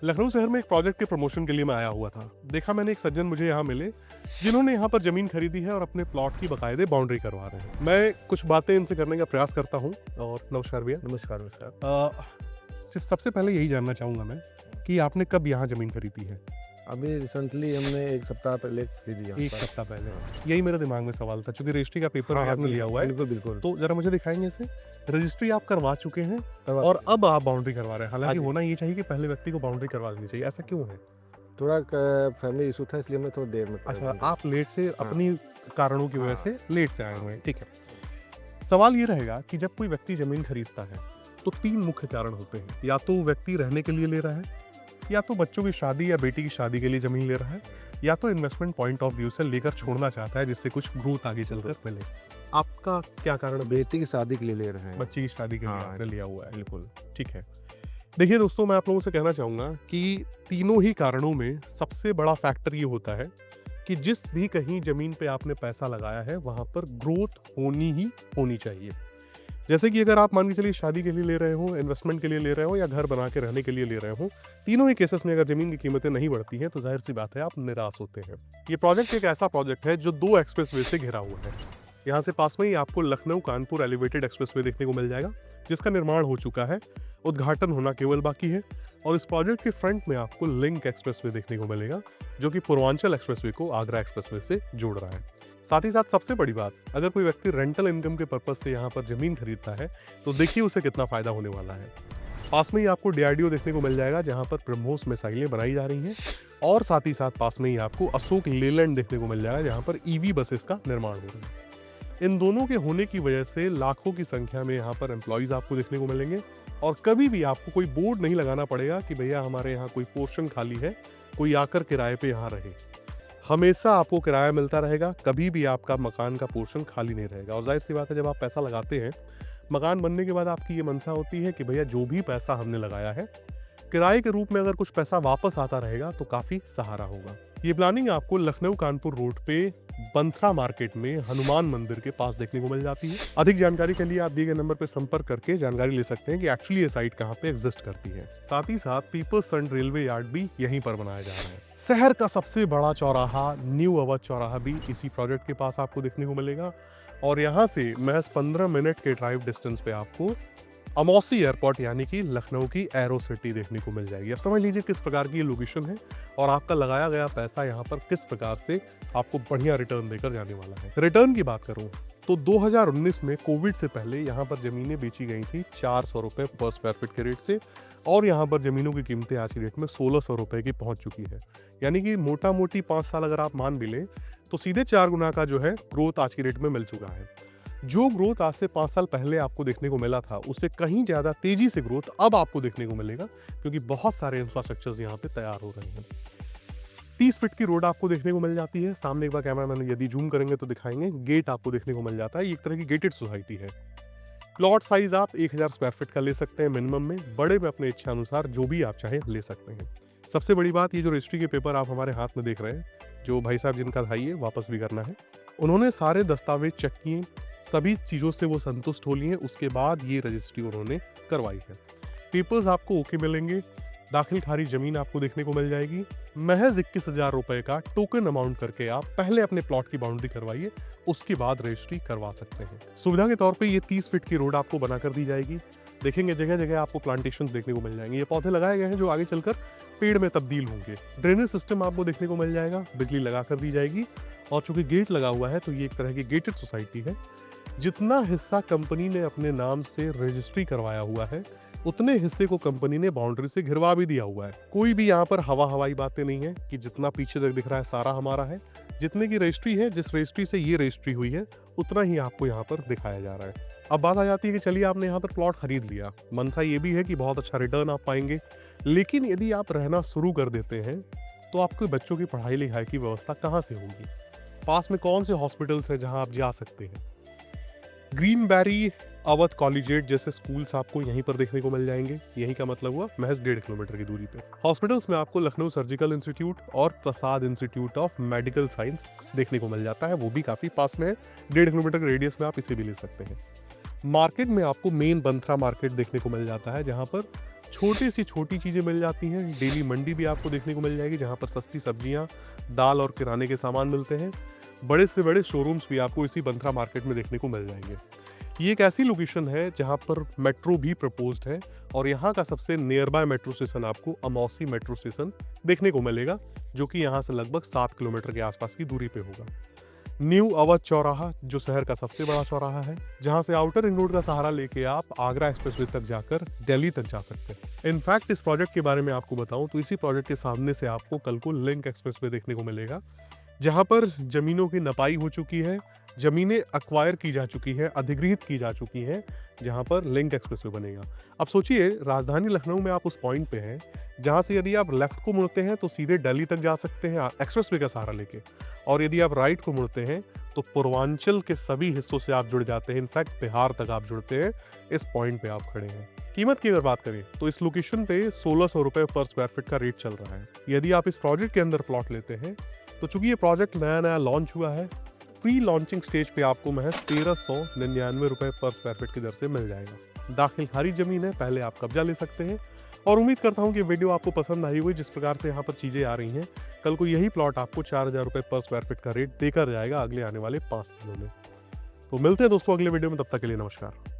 लखनऊ शहर में एक प्रोजेक्ट के प्रमोशन के लिए मैं आया हुआ था। देखा मैंने एक सज्जन मुझे यहाँ मिले, जिन्होंने यहाँ पर ज़मीन खरीदी है और अपने प्लॉट की बाकायदे बाउंड्री करवा रहे हैं। मैं कुछ बातें इनसे करने का प्रयास करता हूँ। और नमस्कार भैया। नमस्कार, नमस्कार। सिर्फ सबसे पहले यही जानना चाहूँगा मैं कि आपने कब यहाँ ज़मीन खरीदी है? अभी रिसेंटली हमने 1 सप्ताह पहले खरीदी यहाँ 1 पर। सप्ताह पहले। यही मेरे दिमाग में सवाल था, चूँकि रजिस्ट्री का पेपर हाँ, भी हाँ, आपने लिया हुआ है। बिल्कुल, बिल्कुल। तो ज़रा मुझे दिखाएँगे इसे? रजिस्ट्री आप करवा चुके हैं करवा और अब आप बाउंड्री करवा रहे हैं। हाँ हालाँकि जी। होना ये चाहिए कि पहले व्यक्ति को बाउंड्री करवा देनी चाहिए, ऐसा क्यों है? थोड़ा क फैमिली इश्यू था, इसलिए हमने थोड़ा देर में अच्छा, बाउंड्री। आप लेट से हाँ। अपनी कारणों की वजह हाँ। से लेट से आए हुए हैं, ठीक है। सवाल ये रहेगा कि जब कोई व्यक्ति ज़मीन खरीदता है, तो 3 मुख्य कारण होते हैं। या तो व्यक्ति रहने के लिए ले रहा है, या तो बच्चों की शादी या बेटी की शादी के लिए ज़मीन ले रहा है, या तो इन्वेस्टमेंट पॉइंट ऑफ व्यू से लेकर छोड़ना चाहता है, जिससे कुछ ग्रोथ आगे चलकर मिले। आपका क्या कारण है? बेटी की शादी के लिए ले रहे हैं। बच्ची की शादी के लिए हाँ, आपने लिया हुआ है, बिल्कुल। ठीक है। देखिए दोस्तों, मैं आप लोगों से कहना चाहूँगा कि तीनों ही कारणों में सबसे बड़ा फैक्टर ये होता है कि जिस भी कहीं ज़मीन पे आपने पैसा लगाया है, वहाँ पर ग्रोथ होनी ही होनी चाहिए। जैसे कि अगर आप मान के चलिए शादी के लिए ले रहे हो, इन्वेस्टमेंट के लिए ले रहे हो, या घर बना के रहने के लिए ले रहे हो, तीनों ही केसेस में अगर ज़मीन की कीमतें नहीं बढ़ती हैं, तो ज़ाहिर सी बात है आप निराश होते हैं। ये प्रोजेक्ट एक ऐसा प्रोजेक्ट है जो 2 एक्सप्रेसवे से घिरा हुआ है। यहाँ से पास में ही आपको लखनऊ कानपुर एलिवेटेड एक्सप्रेसवे देखने को मिल जाएगा, जिसका निर्माण हो चुका है, उद्घाटन होना केवल बाकी है। और इस प्रोजेक्ट के फ्रंट में आपको लिंक एक्सप्रेसवे देखने को मिलेगा, जो कि पूर्वांचल एक्सप्रेसवे को आगरा एक्सप्रेसवे से जोड़ रहा है। साथ ही साथ सबसे बड़ी बात, अगर कोई व्यक्ति रेंटल इनकम के पर्पज से यहाँ पर ज़मीन खरीदता है, तो देखिए उसे कितना फ़ायदा होने वाला है। पास में ही आपको डीआरडीओ देखने को मिल जाएगा, जहाँ पर ब्रह्मोस मिसाइलें बनाई जा रही हैं, और साथ ही साथ पास में ही आपको अशोक लेलैंड देखने को मिल जाएगा, जहाँ पर ईवी बसेस का निर्माण हो रहा है। इन दोनों के होने की वजह से लाखों की संख्या में यहाँ पर एम्प्लॉयज़ आपको देखने को मिलेंगे, और कभी भी आपको कोई बोर्ड नहीं लगाना पड़ेगा कि भैया हमारे यहाँ कोई पोर्शन खाली है, कोई आकर किराए पे यहाँ रहे। हमेशा आपको किराया मिलता रहेगा, कभी भी आपका मकान का पोर्शन खाली नहीं रहेगा। और जाहिर सी बात है, जब आप पैसा लगाते हैं, मकान बनने के बाद आपकी ये मनसा होती है कि भैया जो भी पैसा हमने लगाया है, किराए के रूप में अगर कुछ पैसा वापस आता रहेगा तो काफ़ी सहारा होगा। ये प्लानिंग आपको लखनऊ कानपुर रोड पे बंथरा मार्केट में हनुमान मंदिर के पास देखने को मिल जाती है। अधिक जानकारी के लिए आप दिए गए नंबर पर संपर्क करके जानकारी ले सकते हैं कि एक्चुअली ये साइट कहाँ पे एग्जिस्ट करती है। साथ ही साथ पीपल्स फ्रंट रेलवे यार्ड भी यहीं पर बनाया जा रहा है। शहर का सबसे बड़ा चौराहा न्यू अवध चौराहा भी इसी प्रोजेक्ट के पास आपको देखने को मिलेगा, और यहाँ से महज 15 मिनट के ड्राइव डिस्टेंस पे आपको अमौसी एयरपोर्ट यानी कि लखनऊ की एरो सिटी देखने को मिल जाएगी। अब समझ लीजिए किस प्रकार की ये लोकेशन है, और आपका लगाया गया पैसा यहाँ पर किस प्रकार से आपको बढ़िया रिटर्न देकर जाने वाला है। रिटर्न की बात करूँ तो 2019 में कोविड से पहले यहाँ पर ज़मीनें बेची गई थी 400 रुपये पर स्क्वायर फीट के रेट से, और यहाँ पर ज़मीनों की कीमतें आज की डेट में 1600 रुपये की पहुँच चुकी है। यानी कि मोटा मोटी 5 साल अगर आप मान भी लें, तो सीधे 4 गुना का जो है ग्रोथ आज की डेट में मिल चुका है। जो ग्रोथ आज से 5 साल पहले आपको देखने को मिला था, उससे कहीं ज़्यादा तेजी से ग्रोथ अब आपको देखने को मिलेगा, क्योंकि बहुत सारे इंफ्रास्ट्रक्चर्स यहाँ पे तैयार हो रहे हैं। 30 फीट की रोड आपको देखने को मिल जाती है। सामने एक बार कैमरामैन यदि जूम करेंगे तो दिखाएंगे, गेट आपको देखने को मिल जाता है। ये एक तरह की गेटेड सोसाइटी है। प्लॉट साइज आप 1000 स्क्वायर फीट का ले सकते हैं मिनिमम में, बड़े में अपने इच्छा अनुसार जो भी आप चाहें ले सकते हैं। सबसे बड़ी बात, ये जो रजिस्ट्री के पेपर आप हमारे हाथ में देख रहे हैं, जो भाई साहब जिनका था ये वापस भी करना है, उन्होंने सारे दस्तावेज चेक किए, सभी चीज़ों से वो संतुष्ट हो लिए, उसके बाद ये रजिस्ट्री उन्होंने करवाई है। पेपर्स आपको ओके मिलेंगे, दाखिल खारिज जमीन आपको देखने को मिल जाएगी। महज 21,000 रुपए का टोकन अमाउंट करके आप पहले अपने प्लॉट की बाउंड्री करवाइए, उसके बाद रजिस्ट्री करवा सकते हैं। सुविधा के तौर पे ये 30 फीट की रोड आपको बना कर दी जाएगी। देखेंगे जगह जगह आपको प्लांटेशन देखने को मिल जाएंगे। ये पौधे लगाए गए हैं जो आगे चलकर पेड़ में तब्दील होंगे। ड्रेनेज सिस्टम आपको देखने को मिल जाएगा, बिजली लगा कर दी जाएगी, और चूंकि गेट लगा हुआ है तो ये एक तरह की गेटेड सोसाइटी है। जितना हिस्सा कंपनी ने अपने नाम से रजिस्ट्री करवाया हुआ है, उतने हिस्से को कंपनी ने बाउंड्री से घिरवा भी दिया हुआ है। कोई भी यहाँ पर हवाई बातें नहीं है कि जितना पीछे तक दिख रहा है सारा हमारा है। जितने की रजिस्ट्री है, जिस रजिस्ट्री से ये रजिस्ट्री हुई है, उतना ही आपको यहाँ पर दिखाया जा रहा है। अब बात आ जाती है कि चलिए आपने यहाँ पर प्लॉट खरीद लिया, मनसा ये भी है कि बहुत अच्छा रिटर्न आप पाएंगे, लेकिन यदि आप रहना शुरू कर देते हैं तो आपके बच्चों की पढ़ाई लिखाई की व्यवस्था कहाँ से होगी? पास में कौन से हॉस्पिटल्स हैं जहाँ आप जा सकते हैं? ग्रीनबेरी, अवध कॉलेजिएट जैसे स्कूल्स आपको यहीं पर देखने को मिल जाएंगे। यही का मतलब हुआ महज 1.5 किलोमीटर की दूरी पे। हॉस्पिटल्स में आपको लखनऊ सर्जिकल इंस्टीट्यूट और प्रसाद इंस्टीट्यूट ऑफ मेडिकल साइंस देखने को मिल जाता है, वो भी काफ़ी पास में है। 1.5 किलोमीटर के रेडियस में आप इसे भी ले सकते हैं। मार्केट में आपको मेन बंथरा मार्केट देखने को मिल जाता है, जहाँ पर छोटी सी छोटी चीज़ें मिल जाती हैं। डेली मंडी भी आपको देखने को मिल जाएगी, जहाँ पर सस्ती सब्जियाँ, दाल और किराने के सामान मिलते हैं। बड़े से बड़े शोरूम्स भी आपको इसी बंथरा मार्केट में देखने को मिल जाएंगे। ये एक ऐसी लोकेशन है जहाँ पर मेट्रो भी प्रपोज्ड है और यहाँ का सबसे नियर बाय मेट्रो स्टेशन आपको अमौसी मेट्रो स्टेशन देखने को मिलेगा, जो कि यहाँ से लगभग 7 किलोमीटर के आसपास की दूरी पे होगा। न्यू अवध चौराहा जो शहर का सबसे बड़ा चौराहा है, जहां से आउटर रिंग रोड का सहारा लेके आप आगरा एक्सप्रेसवे तक जाकर दिल्ली तक जा सकते हैं। इनफैक्ट इस प्रोजेक्ट के बारे में आपको बताऊं तो इसी प्रोजेक्ट के सामने से आपको कल को लिंक एक्सप्रेसवे देखने को मिलेगा, जहां पर जमीनों की नपाई हो चुकी है, जमीनें अक्वायर की जा चुकी है, अधिगृहित की जा चुकी हैं, जहां पर लिंक एक्सप्रेसवे बनेगा। अब सोचिए, राजधानी लखनऊ में आप उस पॉइंट पे हैं जहां से यदि आप लेफ्ट को मुड़ते हैं तो सीधे दिल्ली तक जा सकते हैं एक्सप्रेसवे का सहारा लेके, और यदि आप राइट को मुड़ते हैं तो पूर्वांचल के सभी हिस्सों से आप जुड़ जाते हैं। इनफैक्ट बिहार तक आप जुड़ते हैं इस पॉइंट पे आप खड़े हैं। कीमत की अगर बात करें तो इस लोकेशन पे 1600 रुपए पर स्क्वायर फीट का रेट चल रहा है। यदि आप इस प्रोजेक्ट के अंदर प्लॉट लेते हैं तो चूंकि ये प्रोजेक्ट नया नया लॉन्च हुआ है, प्री लॉन्चिंग स्टेज पे आपको महज 1399 रुपए पर स्क्वायर फीट की दर से मिल जाएगा। दाखिल खारी जमीन है, पहले आप कब्जा ले सकते हैं। और उम्मीद करता हूं कि वीडियो आपको पसंद आई हुई। जिस प्रकार से यहाँ पर चीजें आ रही हैं, कल को यही प्लॉट आपको 4000 रुपए पर स्क्वायर फीट का रेट देकर जाएगा अगले आने वाले 5 सालों में। तो मिलते हैं दोस्तों अगले वीडियो में, तब तक के लिए नमस्कार।